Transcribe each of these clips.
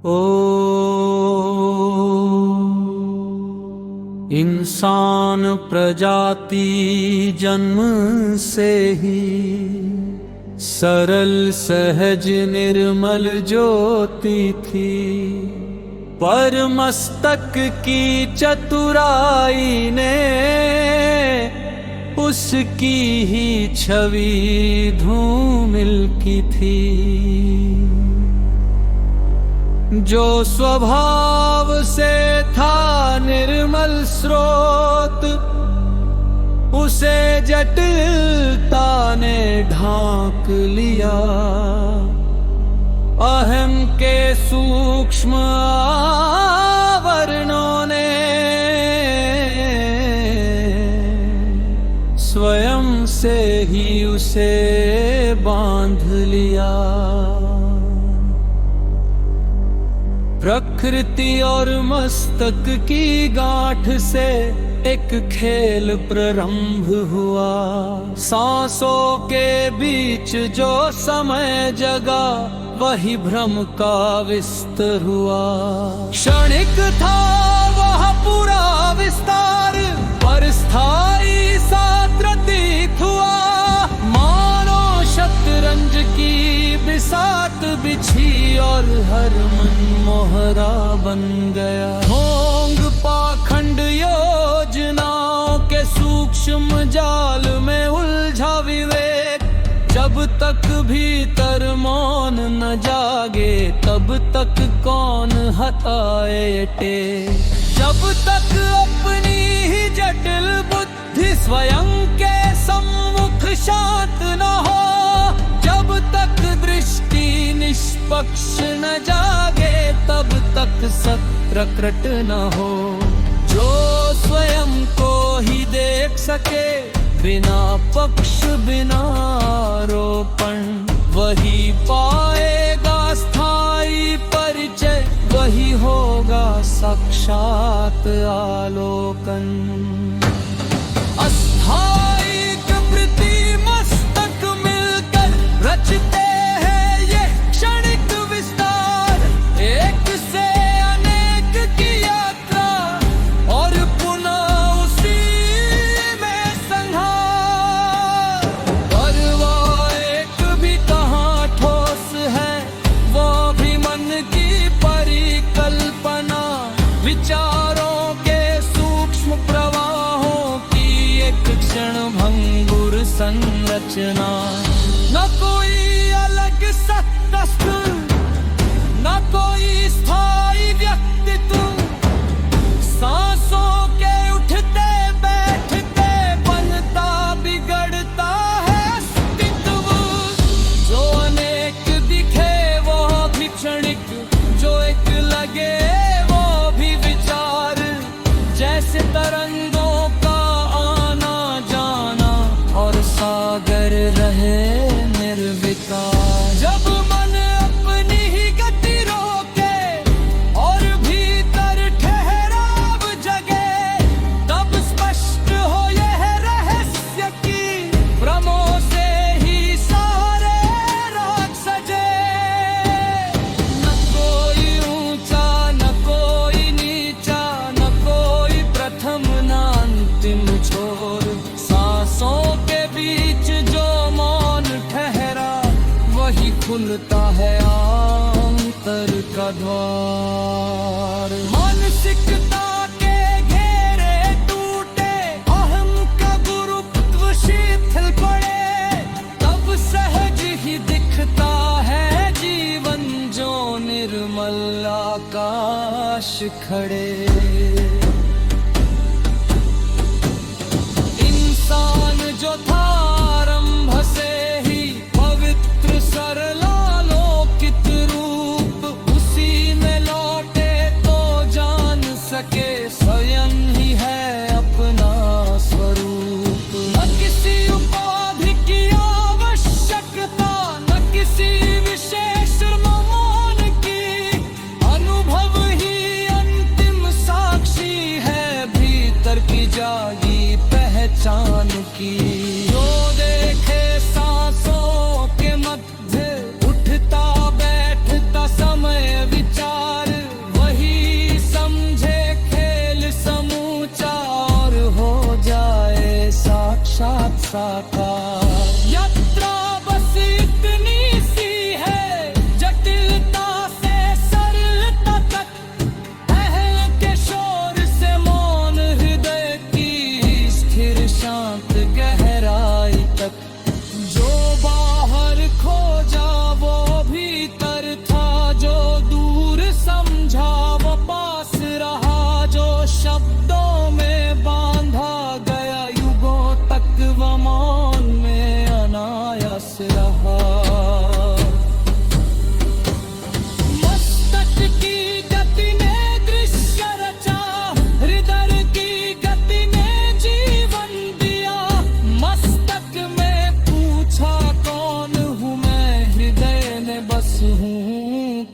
ओ इंसान प्रजाति जन्म से ही सरल सहज निर्मल ज्योति थी, पर मस्तक की चतुराई ने उसकी ही छवि धूमिल की थी। जो स्वभाव से था निर्मल स्रोत, उसे जटिलता ने ढांक लिया। अहम के सूक्ष्म आवरणों ने स्वयं से ही उसे बांध लिया। प्रकृति और मस्तक की गांठ से एक खेल प्रारंभ हुआ। सांसों के बीच जो समय जगा, वही भ्रम का विस्तार हुआ। क्षणिक था वह पूरा विस्तार, पर स्थायी सा प्रतीत हुआ। मानो शतरंज की बिसात बिछी और हर मन मोहरा बन गया। ढोंग पाखंड योजनाओं के सूक्ष्म जाल में उलझा विवेक। जब तक भीतर मौन न जागे, तब तक कौन हटाए टेक। जब तक अपनी ही जटिल बुद्धि स्वयं के सम्मुख शांत न हो, जब तक दृष्टि निष्पक्ष न जागे, तब तक सत्य प्रकट न हो। जो स्वयं को ही देख सके बिना पक्ष बिना आरोपण, वही पाएगा स्थायी परिचय, वही होगा साक्षात आलोकन। अस्थायी प्रवृत्ति मस्तक मिलकर रचते हैं ये क्षणिक विस्तार। एक से अनेक की यात्रा और पुनः उसी में संहार। पर वो एक भी कहाँ ठोस है, वो भी मन की परिकल्पना। विचारों के सूक्ष्म प्रवाहों की एक क्षण भंगुर संरचना। न कोई अलग सत्तस्थ, न कोई स्थायी व्यक्तित्व। सांसों के उठते बैठते बनता बिगड़ता है अस्तित्व। जो अनेक दिखे वो भी क्षणिक, जो एक लगे वो भी विचार। जैसे तरंगों का आना जाना और सागर रहे निर्विकार। जब मन अपनी ही गति रोके और भीतर ठहराव जगे, तब स्पष्ट हो यह रहस्य की भ्रमों से ही सारे राग सजे। न कोई ऊंचा न कोई नीचा, न कोई प्रथम न अंतिम छोर। सांसों के बीच जो मौन ठहरा, वही खुलता है आंतर का द्वार। मानसिकता के घेरे टूटे, अहम का गुरुत्व शिथिल पड़े, तब सहज ही दिखता है जीवन जो निर्मल आकाश खड़े। इंसान जो था आरंभ से ही पवित्र सरलालोकित रूप, उसी में लौटे तो जान सके स्वयं ही है अपना स्वरूप। न किसी उपाधि की आवश्यकता, न किसी विशेष मौन की। अनुभव ही अंतिम सा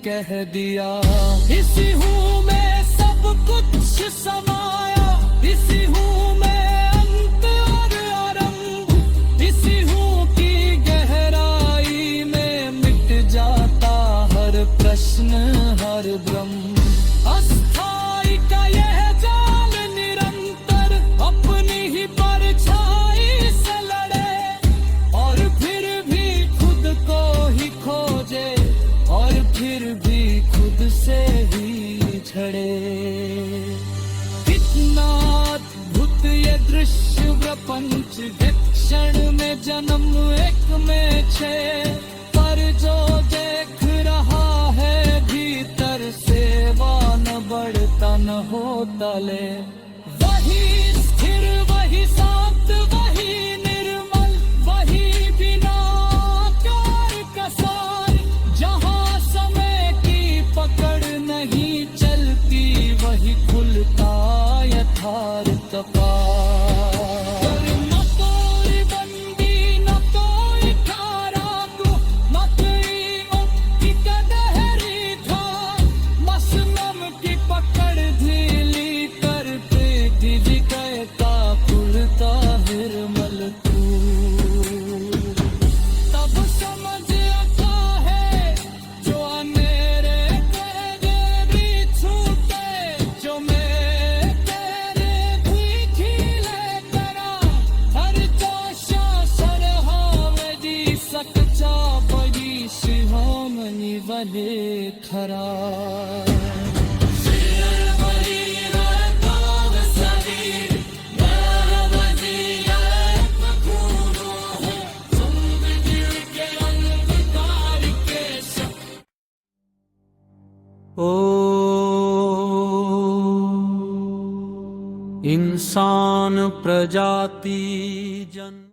कह दिया। इसी हूँ मैं सब कुछ समाया, इसी हूँ मैं अंत और आरंभ, इसी हूँ की गहराई में मिट जाता हर प्रश्न हर भ्रम। अस्थाई का यह जाल निरंतर अपनी ही परछाई से लड़े, और फिर भी खुद को ही खोजे, और फिर भी खुद से ही झड़े। कितना अद्भुत ये दृश्य प्रपंच, क्षण में जन्म एक में छे, पर जो देख रहा है भीतर से न बढ़ता न होता ले। वही स्थिर वही शांत वही निर्मल, वही बिना कार कसार, जहाँ समय की पकड़ नहीं चलती, वही खुलता यथार्थ पार। न कोई बंदी न कोई कारागृह, न कोई मुक्ति का दहरी धार, मसनम की पकड़ ढीली करते दिव्य का खुलता निर्मल तूर। तब समझ आता है जो अनेरे तेरे भी छूटे, जो मैं तेरे भी खिले करा, हर जोशा सरहावे दी सकचा बड़ी शिहामणि वले खरा। ओ इंसान प्रजाति जन